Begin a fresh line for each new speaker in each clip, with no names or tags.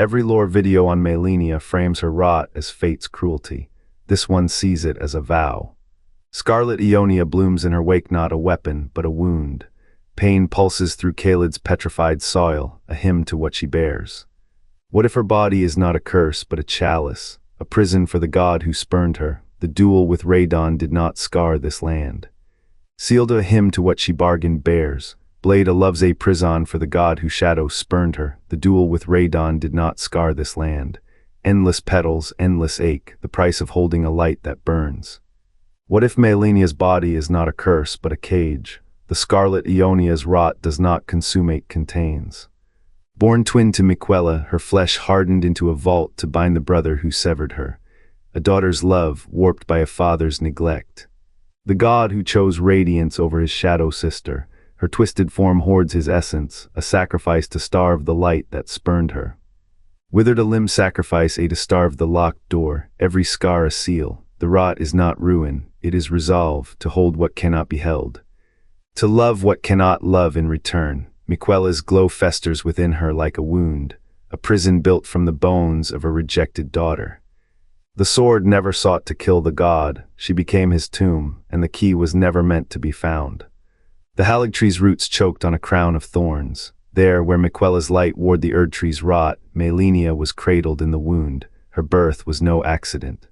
Every lore video on Malenia frames her rot as fate's cruelty. This one sees it as a vow. Scarlet Aeonia blooms in her wake, not a weapon, but a wound. Pain pulses through Caelid's petrified soil, a hymn to what she bears. What if her body is not a curse, but a chalice, a prison for the god who spurned her? The duel with Radon did not scar this land. Sealed a hymn to what she bargained bears. Blade a love's a prison for the god who shadow spurned her. The duel with Radon did not scar this land. Endless petals, endless ache, the price of holding a light that burns. What if Malenia's body is not a curse, but a cage? The Scarlet Aeonia's rot does not consummate, contains. Born twin to Miquella, her flesh hardened into a vault to bind the brother who severed her. A daughter's love, warped by a father's neglect. The god who chose radiance over his shadow sister. Her twisted form hoards his essence, a sacrifice to starve the light that spurned her. Withered a limb sacrifice to starve the locked door, every scar a seal. The rot is not ruin, it is resolve to hold what cannot be held. To love what cannot love in return. Miquella's glow festers within her like a wound, a prison built from the bones of a rejected daughter. The sword never sought to kill the god, she became his tomb, and the key was never meant to be found. The halig tree's roots choked on a crown of thorns. There, where Miquella's light ward the Erd tree's rot, Malenia was cradled in the wound. Her birth was no accident.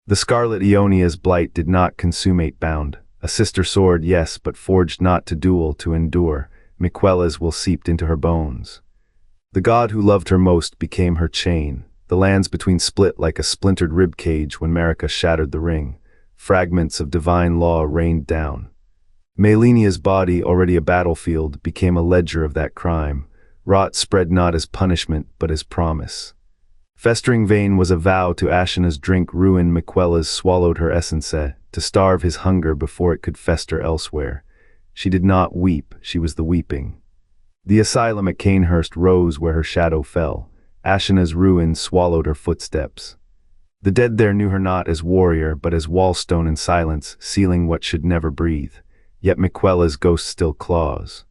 The Scarlet Aeonia's blight did not consummate bound. A sister sword, yes, but forged not to duel, to endure. Miquella's will seeped into her bones. The god who loved her most became her chain. The lands between split like a splintered rib cage when Marika shattered the ring. Fragments of divine law rained down. Malenia's body, already a battlefield, became a ledger of that crime. Rot spread not as punishment, but as promise. Festering vein was a vow to Ashen's drink ruin. Miquella's swallowed her essence, to starve his hunger before it could fester elsewhere. She did not weep, she was the weeping. The asylum at Canehurst rose where her shadow fell. Ashen's ruin swallowed her footsteps. The dead there knew her not as warrior, but as wallstone in silence, sealing what should never breathe. Yet Miquella's ghost still claws.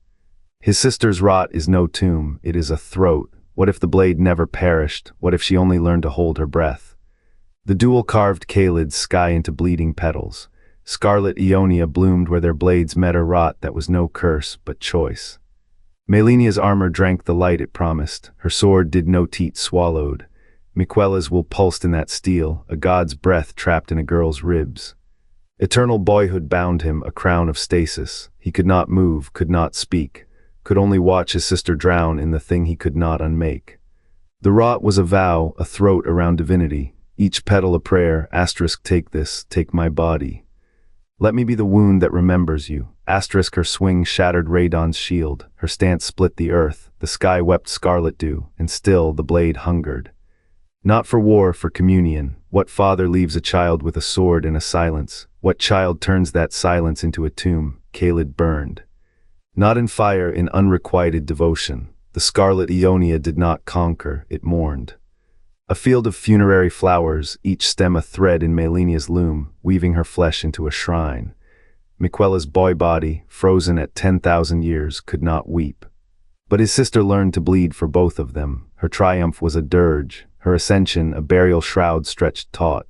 His sister's rot is no tomb, it is a throat. What if the blade never perished? What if she only learned to hold her breath? The duel carved Caelid's sky into bleeding petals. Scarlet Aeonia bloomed where their blades met a rot that was no curse, but choice. Malenia's armor drank the light it promised. Her sword did no teat swallowed. Miquella's will pulsed in that steel, a god's breath trapped in a girl's ribs. Eternal boyhood bound him, a crown of stasis. He could not move, could not speak, could only watch his sister drown in the thing he could not unmake. The rot was a vow, a throat around divinity. Each petal a prayer, asterisk take this, take my body. Let me be the wound that remembers you. Asterisk her swing shattered Radon's shield. Her stance split the earth. The sky wept scarlet dew, and still the blade hungered. Not for war, for communion. What father leaves a child with a sword in a silence? What child turns that silence into a tomb? Caelid burned. Not in fire, in unrequited devotion. The Scarlet Aeonia did not conquer, it mourned. A field of funerary flowers, each stem a thread in Malenia's loom, weaving her flesh into a shrine. Miquella's boy body, frozen at 10,000 years, could not weep. But his sister learned to bleed for both of them. Her triumph was a dirge, her ascension a burial shroud stretched taut.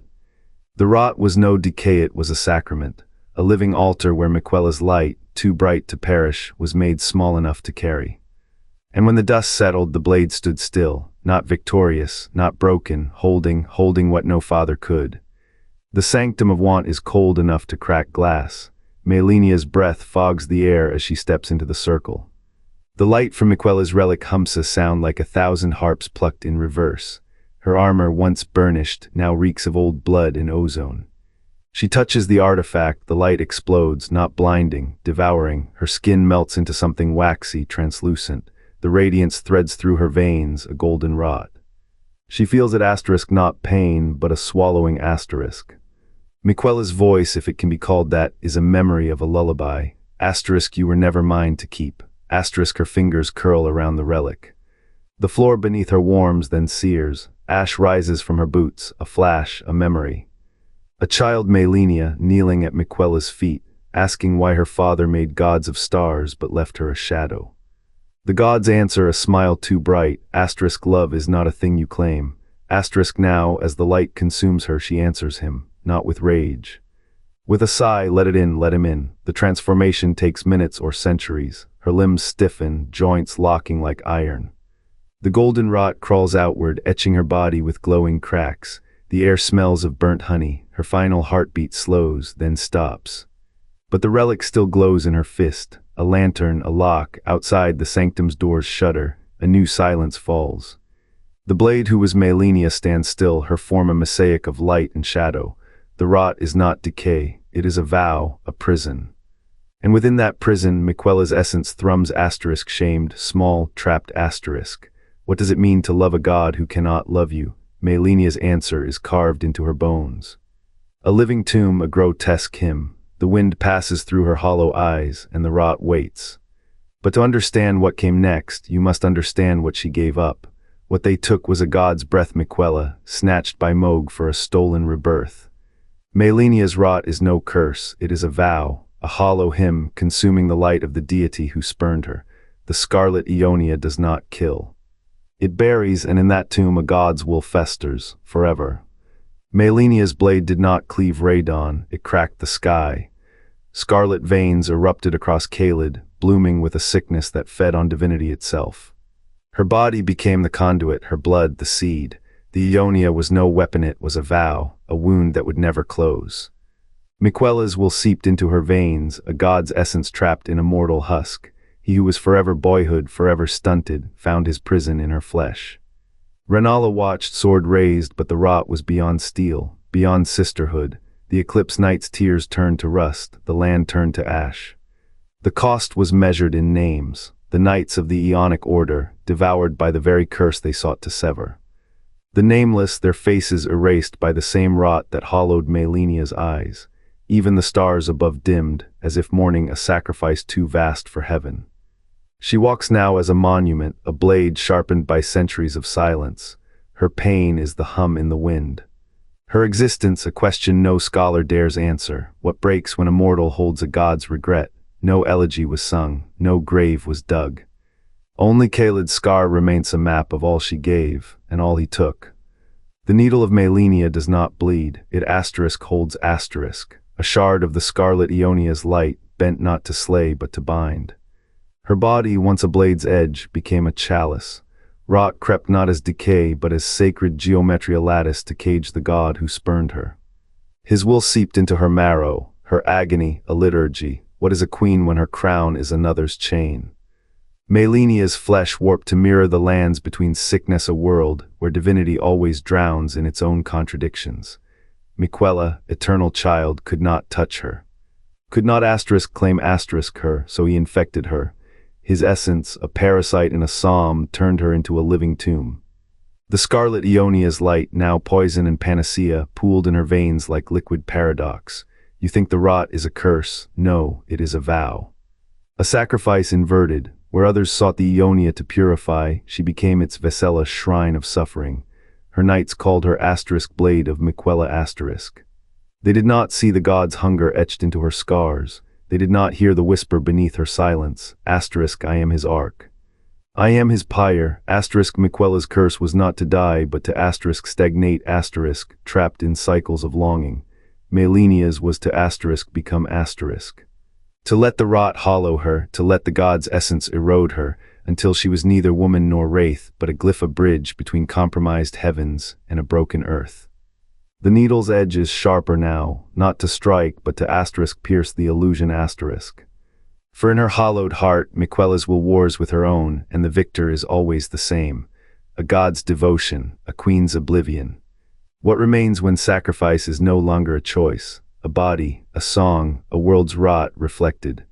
The rot was no decay, it was a sacrament, a living altar where Miquella's light, too bright to perish, was made small enough to carry. And when the dust settled, the blade stood still, not victorious, not broken, holding what no father could. The sanctum of want is cold enough to crack glass. Malenia's breath fogs the air as she steps into the circle. The light from Miquella's relic hums a sound like 1,000 harps plucked in reverse. Her armor, once burnished, now reeks of old blood and ozone. She touches the artifact, the light explodes, not blinding, devouring. Her skin melts into something waxy, translucent. The radiance threads through her veins, a golden rot. She feels it, asterisk, not pain, but a swallowing asterisk. Miquella's voice, if it can be called that, is a memory of a lullaby. Asterisk, you were never mine to keep. Asterisk, her fingers curl around the relic. The floor beneath her warms, then sears. Ash rises from her boots, a flash, a memory. A child Malenia kneeling at Miquella's feet, asking why her father made gods of stars but left her a shadow. The gods answer, a smile too bright, asterisk love is not a thing you claim. Asterisk now, as the light consumes her, she answers him, not with rage. With a sigh, let it in, let him in. The transformation takes minutes or centuries. Her limbs stiffen, joints locking like iron. The golden rot crawls outward, etching her body with glowing cracks. The air smells of burnt honey. Her final heartbeat slows, then stops. But the relic still glows in her fist. A lantern, a lock, outside the sanctum's doors shudder. A new silence falls. The blade who was Malenia stands still, her form a mosaic of light and shadow. The rot is not decay, it is a vow, a prison. And within that prison, Miquella's essence thrums asterisk shamed, small, trapped asterisk. What does it mean to love a god who cannot love you? Malenia's answer is carved into her bones. A living tomb, a grotesque hymn. The wind passes through her hollow eyes, and the rot waits. But to understand what came next, you must understand what she gave up. What they took was a god's breath, Miquella, snatched by Moog for a stolen rebirth. Malenia's rot is no curse, it is a vow, a hollow hymn consuming the light of the deity who spurned her. The Scarlet Aeonia does not kill. It buries, and in that tomb a god's will festers, forever. Malenia's blade did not cleave radon, it cracked the sky. Scarlet veins erupted across Caelid, blooming with a sickness that fed on divinity itself. Her body became the conduit, her blood the seed. The Aeonia was no weapon, it was a vow, a wound that would never close. Miquella's will seeped into her veins, a god's essence trapped in a mortal husk. He who was forever boyhood, forever stunted, found his prison in her flesh. Renala watched, sword raised, but the rot was beyond steel, beyond sisterhood. The eclipse night's tears turned to rust, the land turned to ash. The cost was measured in names, the knights of the Aeonic order, devoured by the very curse they sought to sever. The nameless, their faces erased by the same rot that hollowed Malenia's eyes. Even the stars above dimmed, as if mourning a sacrifice too vast for heaven. She walks now as a monument, a blade sharpened by centuries of silence. Her pain is the hum in the wind. Her existence a question no scholar dares answer. What breaks when a mortal holds a god's regret? No elegy was sung, no grave was dug. Only Caelid's scar remains a map of all she gave, and all he took. The needle of Malenia does not bleed, it asterisk holds asterisk, a shard of the Scarlet Aeonia's light, bent not to slay but to bind. Her body, once a blade's edge, became a chalice. Rot crept not as decay, but as sacred geometria lattice to cage the god who spurned her. His will seeped into her marrow, her agony a liturgy. What is a queen when her crown is another's chain? Malenia's flesh warped to mirror the lands between sickness, a world where divinity always drowns in its own contradictions. Miquella, eternal child, could not touch her. Could not asterisk claim asterisk her, so he infected her. His essence, a parasite in a psalm, turned her into a living tomb. The Scarlet Aeonia's light, now poison and panacea, pooled in her veins like liquid paradox. You think the rot is a curse? No, it is a vow. A sacrifice inverted. Where others sought the Aeonia to purify, she became its Vesela shrine of suffering. Her knights called her asterisk blade of Miquella asterisk. They did not see the god's hunger etched into her scars. They did not hear the whisper beneath her silence, asterisk I am his ark. I am his pyre, asterisk Miquella's curse was not to die but to asterisk stagnate asterisk, trapped in cycles of longing. Malenia's was to asterisk become asterisk. To let the rot hollow her, to let the god's essence erode her, until she was neither woman nor wraith, but a glyph, a bridge between compromised heavens and a broken earth. The needle's edge is sharper now, not to strike, but to asterisk pierce the illusion asterisk. For in her hollowed heart, Miquella's will wars with her own, and the victor is always the same. A god's devotion, a queen's oblivion. What remains when sacrifice is no longer a choice? A body, a song, a world's rot reflected.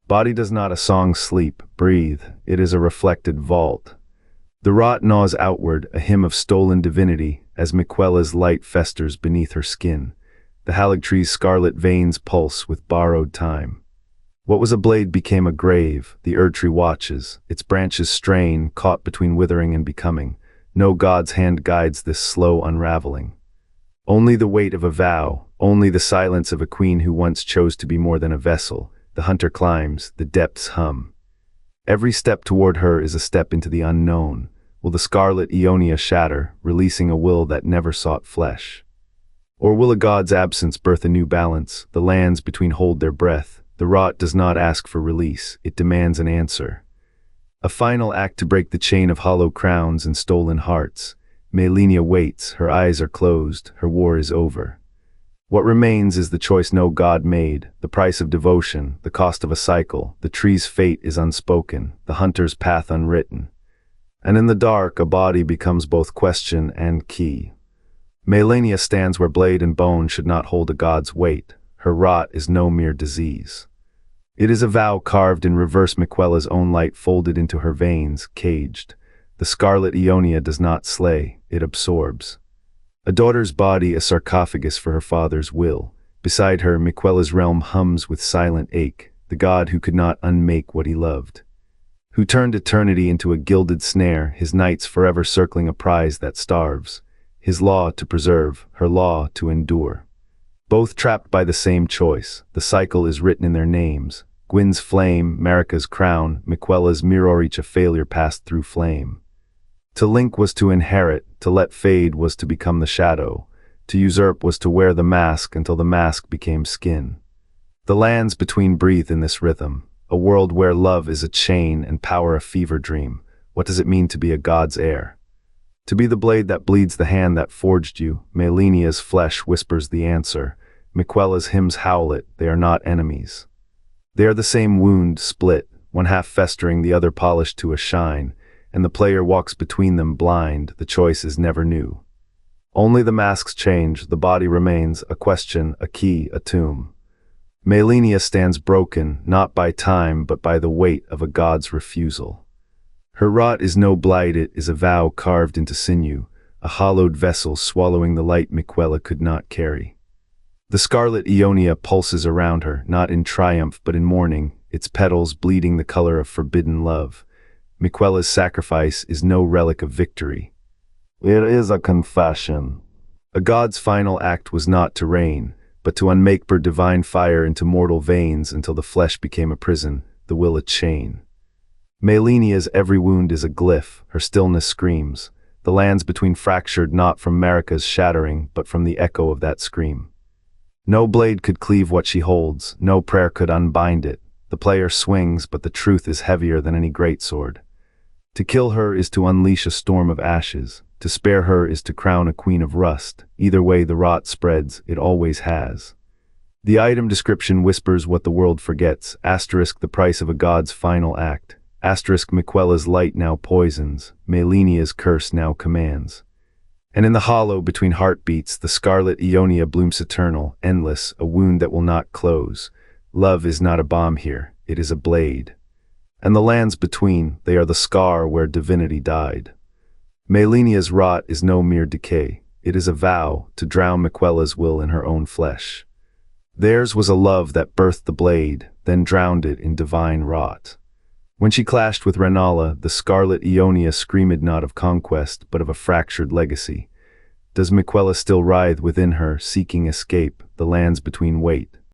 Body does not a song sleep, breathe, it is a reflected vault. The rot gnaws outward, a hymn of stolen divinity, as Miquella's light festers beneath her skin. The halig tree's scarlet veins pulse with borrowed time. What was a blade became a grave, the Erd tree watches, its branches strain, caught between withering and becoming. No god's hand guides this slow unraveling. Only the weight of a vow, only the silence of a queen who once chose to be more than a vessel. The hunter climbs, the depths hum. Every step toward her is a step into the unknown. Will the Scarlet Aeonia shatter, releasing a will that never sought flesh? Or will a god's absence birth a new balance? The lands between hold their breath. The rot does not ask for release, it demands an answer. A final act to break the chain of hollow crowns and stolen hearts. Malenia waits, her eyes are closed, her war is over. What remains is the choice no god made, the price of devotion, the cost of a cycle. The tree's fate is unspoken, the hunter's path unwritten. And in the dark, a body becomes both question and key. Malenia stands where blade and bone should not hold a god's weight. Her rot is no mere disease. It is a vow carved in reverse, Miquella's own light folded into her veins, caged. The Scarlet Aeonia does not slay, it absorbs. A daughter's body, a sarcophagus for her father's will. Beside her, Miquella's realm hums with silent ache, the god who could not unmake what he loved. Who turned eternity into a gilded snare, his nights forever circling a prize that starves. His law to preserve, her law to endure. Both trapped by the same choice, the cycle is written in their names. Gwyn's flame, Marika's crown, Miquella's mirror, each a failure passed through flame. To link was to inherit, to let fade was to become the shadow. To usurp was to wear the mask until the mask became skin. The lands between breathe in this rhythm, a world where love is a chain and power a fever dream. What does it mean to be a god's heir? To be the blade that bleeds the hand that forged you. Malenia's flesh whispers the answer. Miquella's hymns howl it, they are not enemies. They are the same wound, split, one half festering, the other polished to a shine, and the player walks between them blind. The choice is never new. Only the masks change, the body remains, a question, a key, a tomb. Malenia stands broken, not by time, but by the weight of a god's refusal. Her rot is no blight, it is a vow carved into sinew, a hollowed vessel swallowing the light Miquella could not carry. The Scarlet Aeonia pulses around her, not in triumph but in mourning, its petals bleeding the color of forbidden love. Miquella's sacrifice is no relic of victory. It is a confession. A god's final act was not to reign, but to unmake her divine fire into mortal veins until the flesh became a prison, the will a chain. Malenia's every wound is a glyph, her stillness screams. The lands between fractured not from Marika's shattering, but from the echo of that scream. No blade could cleave what she holds, no prayer could unbind it. The player swings, but the truth is heavier than any greatsword. To kill her is to unleash a storm of ashes. To spare her is to crown a queen of rust. Either way the rot spreads, it always has. The item description whispers what the world forgets. Asterisk the price of a god's final act. Asterisk Miquella's light now poisons. Malenia's curse now commands. And in the hollow between heartbeats, the Scarlet Aeonia blooms eternal, endless, a wound that will not close. Love is not a bomb here, it is a blade. And the lands between, they are the scar where divinity died. Malenia's rot is no mere decay, it is a vow to drown Miquella's will in her own flesh. Theirs was a love that birthed the blade, then drowned it in divine rot. When she clashed with Renala, the Scarlet Aeonia screamed not of conquest, but of a fractured legacy. Does Miquella still writhe within her, seeking escape, the lands between wait?